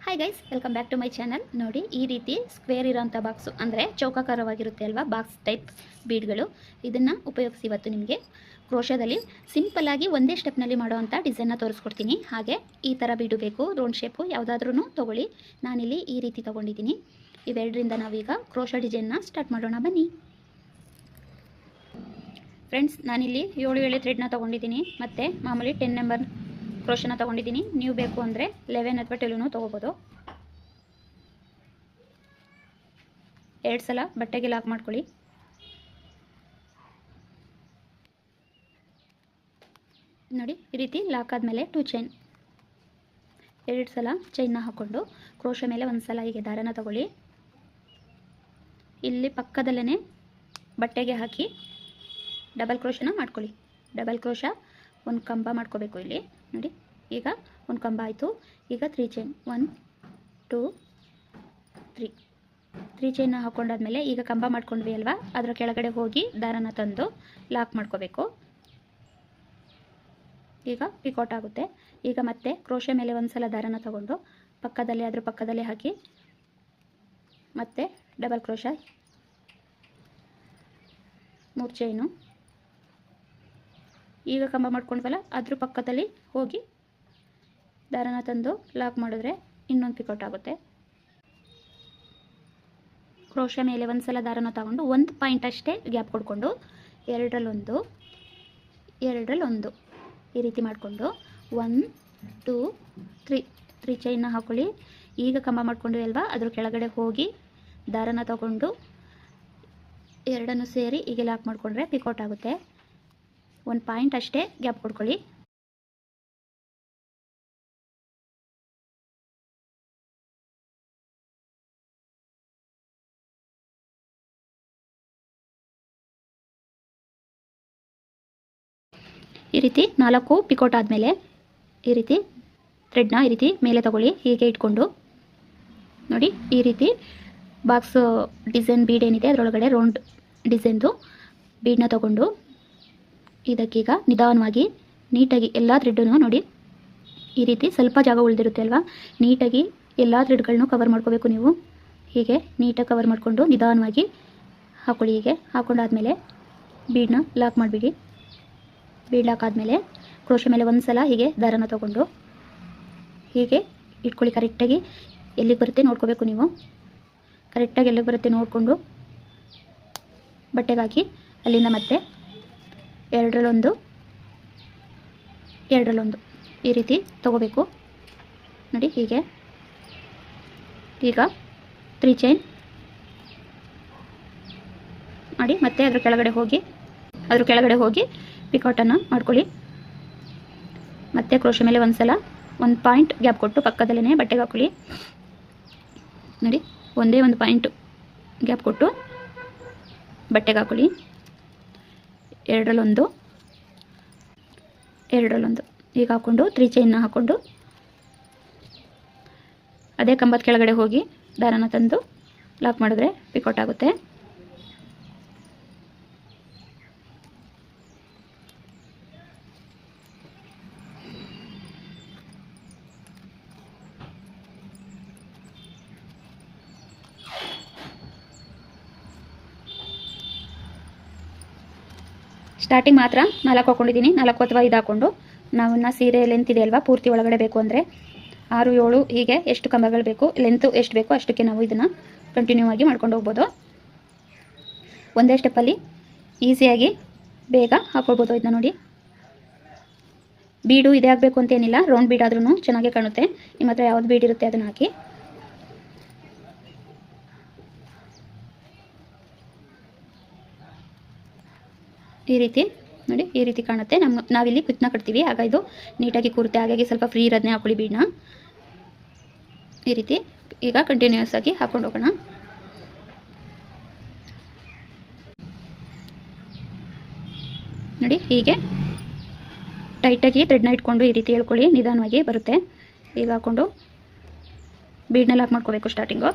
Hi guys, welcome back to my channel. ನೋಡಿ, ಈ ರೀತಿ ಸ್ಕ್ವೇರ್ ಇರೋಂಥ ಬಾಕ್ಸು ಅಂದರೆ ಚೌಕಾಕಾರವಾಗಿರುತ್ತೆ ಅಲ್ವಾ, ಬಾಕ್ಸ್ ಟೈಪ್ ಬೀಡ್ಗಳು. ಇದನ್ನು ಉಪಯೋಗಿಸಿ ಇವತ್ತು ನಿಮಗೆ ಕ್ರೋಶದಲ್ಲಿ ಸಿಂಪಲ್ಲಾಗಿ ಒಂದೇ ಸ್ಟೆಪ್ನಲ್ಲಿ ಮಾಡೋವಂಥ ಡಿಸೈನ್ನ ತೋರಿಸ್ಕೊಡ್ತೀನಿ. ಹಾಗೆ ಈ ಥರ ಬೀಡು ಬೇಕು, ರೌಂಡ್ ಶೇಪು ಯಾವುದಾದ್ರೂ ತೊಗೊಳ್ಳಿ. ನಾನಿಲ್ಲಿ ಈ ರೀತಿ ತೊಗೊಂಡಿದ್ದೀನಿ. ಇವೆರಡರಿಂದ ನಾವೀಗ ಕ್ರೋಶ ಡಿಸೈನ್ನ ಸ್ಟಾರ್ಟ್ ಮಾಡೋಣ, ಬನ್ನಿ ಫ್ರೆಂಡ್ಸ್. ನಾನಿಲ್ಲಿ 7 ಥ್ರೆಡ್ನ ತೊಗೊಂಡಿದ್ದೀನಿ ಮತ್ತು ಮಾಮೂಲಿ 10 ನಂಬರ್ ಕ್ರೋಶನ ತೊಗೊಂಡಿದ್ದೀನಿ. ನೀವು ಬೇಕು ಅಂದರೆ 11 ಅಥವಾ 12 ತೊಗೋಬೋದು. 2 ಸಲ ಬಟ್ಟೆಗೆ ಲಾಕ್ ಮಾಡ್ಕೊಳ್ಳಿ. ನೋಡಿ, ಈ ರೀತಿ ಲಾಕ್ ಆದಮೇಲೆ 2 ಚೈನ್, 2 ಸಲ ಚೈನ್ನ ಹಾಕ್ಕೊಂಡು ಕ್ರೋಶ ಮೇಲೆ 1 ಸಲ ಹೀಗೆ ದಾರನ ತಗೊಳ್ಳಿ. ಇಲ್ಲಿ ಪಕ್ಕದಲ್ಲೇ ಬಟ್ಟೆಗೆ ಹಾಕಿ ಡಬಲ್ ಕ್ರೋಶನ ಮಾಡ್ಕೊಳ್ಳಿ. ಡಬಲ್ ಕ್ರೋಶ ಒಂದು ಕಂಬ ಮಾಡ್ಕೋಬೇಕು. ಇಲ್ಲಿ ನೋಡಿ, ಈಗ ಒಂದು ಕಂಬ ಆಯಿತು. ಈಗ 3 ಚೈನ್, 1 2 3 ಚೈನ್ನ ಹಾಕ್ಕೊಂಡಾದ್ಮೇಲೆ ಈಗ ಕಂಬ ಮಾಡ್ಕೊಂಡ್ವಿ ಅಲ್ವಾ, ಅದರ ಕೆಳಗಡೆ ಹೋಗಿ ದಾರನ ತಂದು ಲಾಕ್ ಮಾಡ್ಕೋಬೇಕು. ಈಗ ಪಿಕೌಟ್ ಆಗುತ್ತೆ. ಈಗ ಮತ್ತೆ ಕ್ರೋಶ ಮೇಲೆ 1 ಸಲ ದಾರನ ತಗೊಂಡು ಪಕ್ಕದಲ್ಲೇ ಅದ್ರ ಪಕ್ಕದಲ್ಲೇ ಹಾಕಿ ಮತ್ತೆ ಡಬಲ್ ಕ್ರೋಶ, 3 ಚೈನು. ಈಗ ಕಂಬ ಮಾಡ್ಕೊಂಡ್ವಲ್ಲ, ಅದ್ರ ಪಕ್ಕದಲ್ಲಿ ಹೋಗಿ ದಾರನ ತಂದು ಲಾಕ್ ಮಾಡಿದ್ರೆ ಇನ್ನೊಂದು ಪಿಕೌಟ್ ಆಗುತ್ತೆ. ಕ್ರೋಶ ಮೇಲೆ 1 ಸಲ ದಾರನ ತಗೊಂಡು 1 ಪಾಯಿಂಟ್ ಅಷ್ಟೇ ಗ್ಯಾಪ್ ಕೊಡ್ಕೊಂಡು ಎರಡರಲ್ಲೊಂದು ಈ ರೀತಿ ಮಾಡಿಕೊಂಡು 1 2 3 ಚೈನ್ನ ಹಾಕೊಳ್ಳಿ. ಈಗ ಕಂಬ ಮಾಡ್ಕೊಂಡ್ವಿ ಅಲ್ವಾ, ಅದ್ರ ಕೆಳಗಡೆ ಹೋಗಿ ದಾರನ ತಗೊಂಡು ಎರಡನ್ನು ಸೇರಿ ಈಗ ಲಾಕ್ ಮಾಡಿಕೊಂಡ್ರೆ ಪಿಕೌಟ್ ಆಗುತ್ತೆ. 1 ಪಾಯಿಂಟ್ ಅಷ್ಟೇ ಗ್ಯಾಪ್ ಕೊಡ್ಕೊಳ್ಳಿ. ಈ ರೀತಿ 4 ಪಿಕೌಟ್ ಆದಮೇಲೆ ಈ ರೀತಿ ಥ್ರೆಡ್ನ ಈ ರೀತಿ ಮೇಲೆ ತಗೊಳ್ಳಿ. ಹೀಗೆ ಇಟ್ಕೊಂಡು ನೋಡಿ, ಈ ರೀತಿ ಬಾಕ್ಸ್ ಡಿಸೈನ್ ಬೀಡ್ ಏನಿದೆ ಅದರೊಳಗಡೆ ರೌಂಡ್ ಡಿಸೈನ್ದು ಬೀಡನ್ನ ತಗೊಂಡು ಇದಕ್ಕೀಗ ನಿಧಾನವಾಗಿ ನೀಟಾಗಿ ಎಲ್ಲ ಥ್ರೆಡ್ಡನ್ನು ನೋಡಿ, ಈ ರೀತಿ ಸ್ವಲ್ಪ ಜಾಗ ಉಳಿದಿರುತ್ತೆ ಅಲ್ವಾ, ನೀಟಾಗಿ ಎಲ್ಲ ಥ್ರೆಡ್ಗಳನ್ನೂ ಕವರ್ ಮಾಡ್ಕೋಬೇಕು. ನೀವು ಹೀಗೆ ನೀಟಾಗಿ ಕವರ್ ಮಾಡಿಕೊಂಡು ನಿಧಾನವಾಗಿ ಹಾಕೊಳ್ಳಿ. ಹೀಗೆ ಹಾಕೊಂಡಾದ್ಮೇಲೆ ಬೀಡನ್ನ ಲಾಕ್ ಮಾಡಿಬಿಡಿ. ಬೀಡ್ ಲಾಕ್ ಆದಮೇಲೆ ಕ್ರೋಶ ಮೇಲೆ 1 ಸಲ ಹೀಗೆ ದಾರನ ತಗೊಂಡು ಹೀಗೆ ಇಟ್ಕೊಳ್ಳಿ. ಕರೆಕ್ಟಾಗಿ ಎಲ್ಲಿಗೆ ಬರುತ್ತೆ ನೋಡ್ಕೋಬೇಕು. ನೀವು ಕರೆಕ್ಟಾಗಿ ಎಲ್ಲಿಗೆ ಬರುತ್ತೆ ನೋಡಿಕೊಂಡು ಬಟ್ಟೆಗೆ ಹಾಕಿ ಅಲ್ಲಿಂದ ಮತ್ತೆ ಎರಡರಲ್ಲೊಂದು ಈ ರೀತಿ ತಗೋಬೇಕು. ನೋಡಿ, ಹೀಗೆ ಈಗ 3 ಚೈನ್ ಮಾಡಿ ಮತ್ತೆ ಅದ್ರ ಕೆಳಗಡೆ ಹೋಗಿ ಪಿಕೌಟನ್ನು ಮಾಡ್ಕೊಳ್ಳಿ. ಮತ್ತೆ ಕ್ರೋಶ ಮೇಲೆ 1 ಸಲ 1 ಪಾಯಿಂಟ್ ಗ್ಯಾಪ್ ಕೊಟ್ಟು ಪಕ್ಕದಲ್ಲೇ ಬಟ್ಟೆಗೆ ಹಾಕೊಳ್ಳಿ. ನೋಡಿ, ಒಂದೇ 1 ಪಾಯಿಂಟ್ ಗ್ಯಾಪ್ ಕೊಟ್ಟು ಬಟ್ಟೆಗೆ ಹಾಕೊಳ್ಳಿ. ಎರಡರಲ್ಲೊಂದು ಈಗ ಹಾಕ್ಕೊಂಡು 3 ಚೈನ್ನ ಹಾಕ್ಕೊಂಡು ಅದೇ ಕಂಬದ ಕೆಳಗಡೆ ಹೋಗಿ ದಾರನ ತಂದು ಲಾಕ್ ಮಾಡಿದ್ರೆ ಪಿಕೌಟ್ ಆಗುತ್ತೆ. ಸ್ಟಾರ್ಟಿಂಗ್ ಮಾತ್ರ 4 ಹಾಕ್ಕೊಂಡಿದ್ದೀನಿ. 4 ಅಥವಾ 5 ಹಾಕ್ಕೊಂಡು ನಾವನ್ನ ಸೀರೆ ಲೆಂತ್ ಇದೆ ಅಲ್ವಾ, ಪೂರ್ತಿ ಒಳಗಡೆ ಬೇಕು ಅಂದರೆ 6 7 ಹೀಗೆ ಎಷ್ಟು ಕಂಬಗಳು ಬೇಕು, ಲೆಂತು ಎಷ್ಟು ಬೇಕೋ ಅಷ್ಟಕ್ಕೆ ನಾವು ಇದನ್ನು ಕಂಟಿನ್ಯೂ ಆಗಿ ಮಾಡ್ಕೊಂಡು ಹೋಗ್ಬೋದು. ಒಂದೇ ಸ್ಟೆಪ್ಪಲ್ಲಿ ಈಸಿಯಾಗಿ ಬೇಗ ಹಾಕ್ಕೊಳ್ಬೋದು. ಇದನ್ನ ನೋಡಿ, ಬೀಡು ಇದೇ ಆಗಬೇಕು ಅಂತೇನಿಲ್ಲ, ರೌಂಡ್ ಬೀಡ್ ಆದ್ರೂ ಚೆನ್ನಾಗೇ ಕಾಣುತ್ತೆ. ನಿಮ್ಮ ಹತ್ರ ಯಾವ್ದು ಬೀಡ್ ಇರುತ್ತೆ ಅದನ್ನು ಹಾಕಿ. ಈ ರೀತಿ ನೋಡಿ, ಈ ರೀತಿ ಕಾಣುತ್ತೆ. ನಾವಿಲ್ಲಿ ಕುತ್ತನ್ನ ಕಟ್ತೀವಿ, ಆಗ ಇದು ನೀಟಾಗಿ ಕೂರುತ್ತೆ. ಹಾಗಾಗಿ ಸ್ವಲ್ಪ ಫ್ರೀ ಇರೋದನ್ನೇ ಹಾಕೊಳ್ಳಿ ಬೀಡನ್ನ. ಈ ರೀತಿ ಈಗ ಕಂಟಿನ್ಯೂಸ್ ಆಗಿ ಹಾಕೊಂಡು ಹೋಗೋಣ. ನೋಡಿ, ಹೀಗೆ ಟೈಟಾಗಿ ಥ್ರೆಡ್ನ ಇಟ್ಕೊಂಡು ಈ ರೀತಿ ಹೇಳ್ಕೊಳ್ಳಿ, ನಿಧಾನವಾಗಿ ಬರುತ್ತೆ. ಈಗ ಹಾಕ್ಕೊಂಡು ಬೀಡನ್ನ ಲಾಕ್ ಮಾಡ್ಕೋಬೇಕು. ಸ್ಟಾರ್ಟಿಂಗು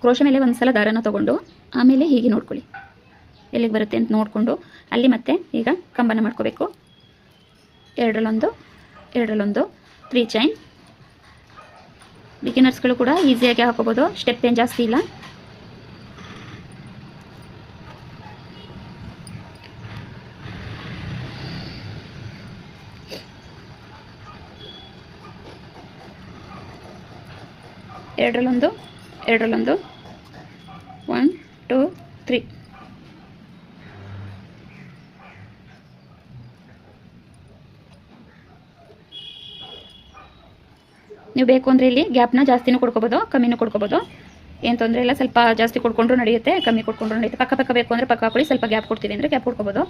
ಕ್ರೋಶ ಮೇಲೆ 1 ಸಲ ದಾರನ ತೊಗೊಂಡು ಆಮೇಲೆ ಹೀಗೆ ನೋಡ್ಕೊಳ್ಳಿ ಎಲ್ಲಿಗೆ ಬರುತ್ತೆ ಅಂತ ನೋಡಿಕೊಂಡು ಅಲ್ಲಿ ಮತ್ತೆ ಈಗ ಕಂಬನ ಮಾಡ್ಕೋಬೇಕು. ಎರಡರಲ್ಲೊಂದು 3 ಚೈನ್ ಬಿಗಿನರ್ಸ್ಗಳು ಕೂಡ ಈಸಿಯಾಗಿ ಹಾಕೋಬೋದು, ಸ್ಟೆಪ್ ಏನು ಜಾಸ್ತಿ ಇಲ್ಲ. ಎರಡರಲ್ಲೊಂದು 1 2 3. ನೀವು ಬೇಕು ಅಂದರೆ ಇಲ್ಲಿ ಗ್ಯಾಪ್ನ ಜಾಸ್ತಿನೂ ಕೊಡ್ಕೋಬೋದು, ಕಮ್ಮಿನೂ ಕೊಡ್ಕೋಬೋದು, ಏನು ತೊಂದರೆ ಇಲ್ಲ. ಸ್ವಲ್ಪ ಜಾಸ್ತಿ ಕೊಡ್ಕೊಂಡ್ರು ನಡೆಯುತ್ತೆ, ಕಮ್ಮಿ ಕೊಡ್ಕೊಂಡ್ರು ನಡೆಯುತ್ತೆ. ಪಕ್ಕ ಬೇಕು ಅಂದರೆ ಪಕ್ಕ ಹಾಕೊಳ್ಳಿ, ಸ್ವಲ್ಪ ಗ್ಯಾಪ್ ಕೊಡ್ತೀವಿ ಅಂದರೆ ಗ್ಯಾಪ್ ಕೊಡ್ಕೋಬೋದು.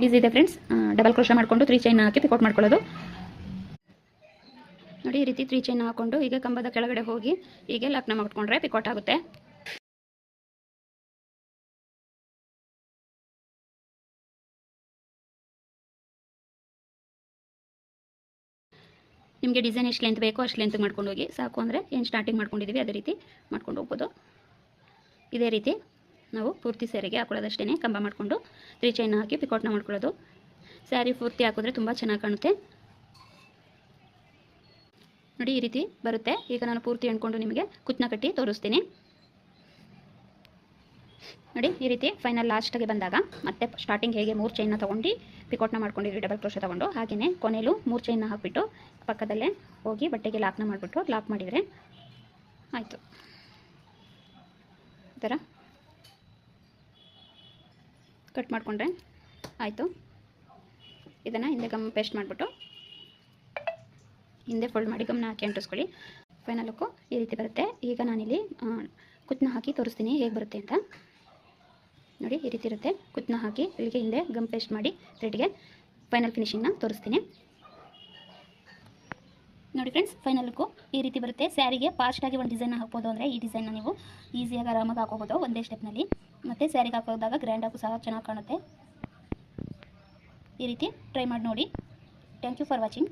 ಈಸಿ ಇದೆ ಫ್ರೆಂಡ್ಸ್. ಡಬಲ್ ಕ್ರೋಶೆ ಮಾಡಿಕೊಂಡು 3 ಚೈನ್ ಹಾಕಿ ಪಿಕೌಟ್ ಮಾಡ್ಕೊಳ್ಳೋದು. ನೋಡಿ, ಈ ರೀತಿ 3 ಚೈನ್ ಹಾಕ್ಕೊಂಡು ಈಗ ಕಂಬದ ಕೆಳಗಡೆ ಹೋಗಿ ಹೀಗೆ ಲಾಕ್ನ ಮಾಡ್ಕೊಂಡ್ರೆ ಪಿಕೌಟ್ ಆಗುತ್ತೆ. ನಿಮಗೆ ಡಿಸೈನ್ ಎಷ್ಟು ಲೆಂತ್ ಬೇಕೋ ಅಷ್ಟು ಲೆಂತ್ ಮಾಡ್ಕೊಂಡು ಹೋಗಿ, ಸಾಕು ಅಂದರೆ ಏನು ಸ್ಟಾರ್ಟಿಂಗ್ ಮಾಡ್ಕೊಂಡಿದ್ದೀವಿ ಅದೇ ರೀತಿ ಮಾಡ್ಕೊಂಡು ಹೋಗ್ಬೋದು. ಇದೇ ರೀತಿ ನಾವು ಪೂರ್ತಿ ಸ್ಯಾರಿಗೆ ಹಾಕೊಳ್ಳೋದಷ್ಟೇ, ಕಂಬ ಮಾಡಿಕೊಂಡು 3 ಚೈನ್ ಹಾಕಿ ಪಿಕೌಟ್ನ ಮಾಡ್ಕೊಳ್ಳೋದು. ಸ್ಯಾರಿ ಪೂರ್ತಿ ಹಾಕಿದ್ರೆ ತುಂಬ ಚೆನ್ನಾಗಿ ಕಾಣುತ್ತೆ. ನೋಡಿ, ಈ ರೀತಿ ಬರುತ್ತೆ. ಈಗ ನಾನು ಪೂರ್ತಿ ಎಣ್ಕೊಂಡು ನಿಮಗೆ ಕುಚ್ಚನ್ನ ಕಟ್ಟಿ ತೋರಿಸ್ತೀನಿ. ನೋಡಿ, ಈ ರೀತಿ ಫೈನಲ್ ಲಾಸ್ಟಿಗೆ ಬಂದಾಗ ಮತ್ತೆ ಸ್ಟಾರ್ಟಿಂಗ್ ಹೇಗೆ 3 ಚೈನ್ನ ತೊಗೊಂಡು ಪಿಕೌಟ್ನ ಮಾಡ್ಕೊಂಡಿದ್ವಿ ಡಬಲ್ ಕ್ರೋಶೆ ತೊಗೊಂಡು, ಹಾಗೆಯೇ ಕೊನೆಯಲ್ಲೂ 3 ಚೈನ್ನ ಹಾಕಿಬಿಟ್ಟು ಪಕ್ಕದಲ್ಲೇ ಹೋಗಿ ಬಟ್ಟೆಗೆ ಲಾಕ್ನ ಮಾಡಿಬಿಟ್ಟು ಲಾಕ್ ಮಾಡಿದರೆ ಆಯಿತು. ಈ ಥರ ಕಟ್ ಮಾಡಿಕೊಂಡ್ರೆ ಆಯಿತು. ಇದನ್ನು ಹಿಂದೆ ಗಮ್ ಪೇಸ್ಟ್ ಮಾಡಿಬಿಟ್ಟು ಹಿಂದೆ ಫೋಲ್ಡ್ ಮಾಡಿ ಗಮ್ನ ಹಾಕಿ ಅಂಟಿಸ್ಕೊಳ್ಳಿ. ಫೈನಲ್ ಲುಕ್ಕು ಈ ರೀತಿ ಬರುತ್ತೆ. ಈಗ ನಾನಿಲ್ಲಿ ಕುಚ್ಚನ್ನ ಹಾಕಿ ತೋರಿಸ್ತೀನಿ ಹೇಗೆ ಬರುತ್ತೆ ಅಂತ. ನೋಡಿ, ಈ ರೀತಿ ಇರುತ್ತೆ. ಕುಚ್ಚನ್ನ ಹಾಕಿ ಇಲ್ಲಿಗೆ ಹಿಂದೆ ಗಮ್ ಪೇಸ್ಟ್ ಮಾಡಿ ಥ್ರೆಡ್ಗೆ ಫೈನಲ್ ಫಿನಿಶಿಂಗ್ನ ತೋರಿಸ್ತೀನಿ. ನೋಡಿ ಫ್ರೆಂಡ್ಸ್, ಫೈನಲ್ ಲುಕ್ಕು ಈ ರೀತಿ ಬರುತ್ತೆ. ಸ್ಯಾರಿಗೆ ಫಾಸ್ಟಾಗಿ ಒಂದು ಡಿಸೈನ್ ಹಾಕ್ಬೋದು ಅಂದರೆ ಈ ಡಿಸೈನ್ನ ನೀವು ಈಸಿಯಾಗಿ ಆರಾಮಾಗಿ ಹಾಕೋಬೋದು ಒಂದೇ ಸ್ಟೆಪ್ನಲ್ಲಿ. ಮತ್ತು ಸ್ಯಾರಿಗೆ ಹಾಕೋದಾಗ ಗ್ರ್ಯಾಂಡಾಗೂ ಸಹ ಚೆನ್ನಾಗಿ ಕಾಣುತ್ತೆ. ಈ ರೀತಿ ಟ್ರೈ ಮಾಡಿ ನೋಡಿ. Thank you for watching.